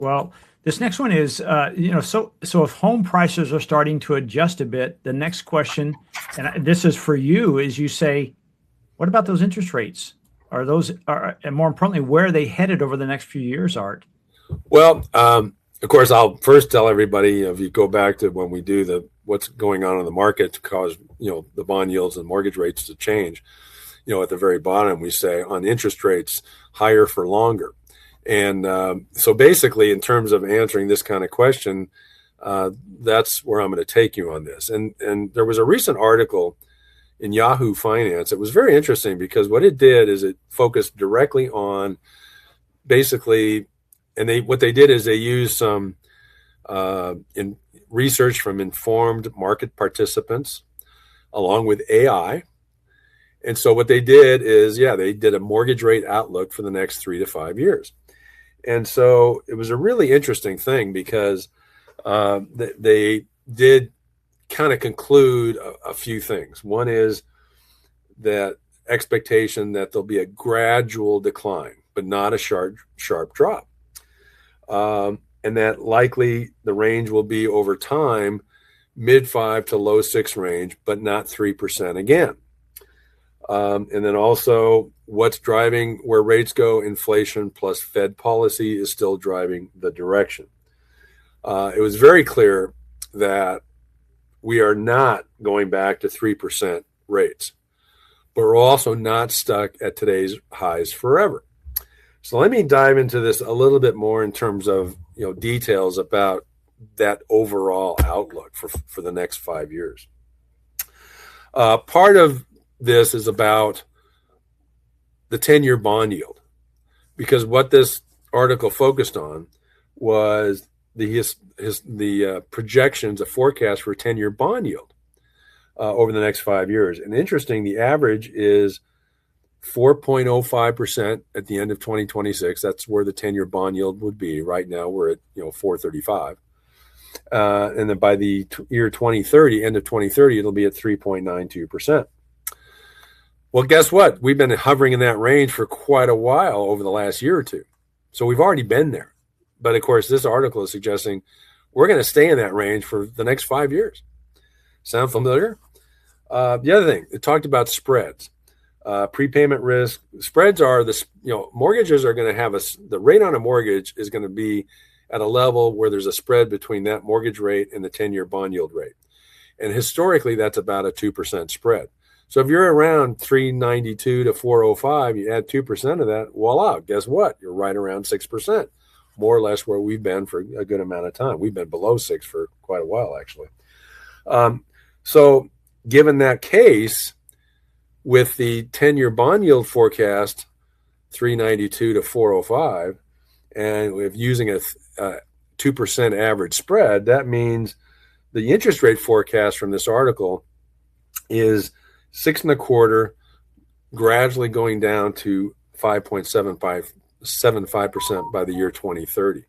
Well, this next one is, so if home prices are starting to adjust a bit, the next question, this is for you, is you say, what about those interest rates? And more importantly, where are they headed over the next few years, Art? Well, of course, I'll first tell everybody, if you go back to when we do what's going on in the market to cause, the bond yields and mortgage rates to change, at the very bottom, we say on interest rates higher for longer. And so basically, in terms of answering this kind of question, that's where I'm going to take you on this. And there was a recent article in Yahoo Finance. It was very interesting because what it did is it focused directly on basically, and what they did is they used some in research from informed market participants along with AI. And so what they did is, they did a mortgage rate outlook for the next 3 to 5 years. And so it was a really interesting thing because they did kind of conclude a few things. One is that expectation that there'll be a gradual decline, but not a sharp drop. And that likely the range will be over time, mid-5 to low-6 range, but not 3% again. And then also what's driving where rates go, inflation plus Fed policy is still driving the direction. It was very clear that we are not going back to 3% rates, but we're also not stuck at today's highs forever. So let me dive into this a little bit more in terms of details about that overall outlook for the next 5 years. Part of this is about the 10-year bond yield, because what this article focused on was the projections, a forecast for 10-year bond yield over the next 5 years. And interesting, the average is 4.05% at the end of 2026. That's where the 10-year bond yield would be. Right now, we're at 4.35. And then by the year 2030, end of 2030, it'll be at 3.92%. Well, guess what? We've been hovering in that range for quite a while over the last year or two. So we've already been there. But of course, this article is suggesting we're going to stay in that range for the next 5 years. Sound familiar? The other thing, it talked about spreads, prepayment risk. Spreads are mortgages are going to have the rate on a mortgage is going to be at a level where there's a spread between that mortgage rate and the 10-year bond yield rate. And historically, that's about a 2% spread. So if you're around 392 to 405, you add 2% of that, voila, guess what? You're right around 6%, more or less where we've been for a good amount of time. We've been below 6 for quite a while, actually. So given that case, with the 10-year bond yield forecast, 392 to 405, and with using a 2% average spread, that means the interest rate forecast from this article is 6.25%, gradually going down to 5.75% by the year 2030.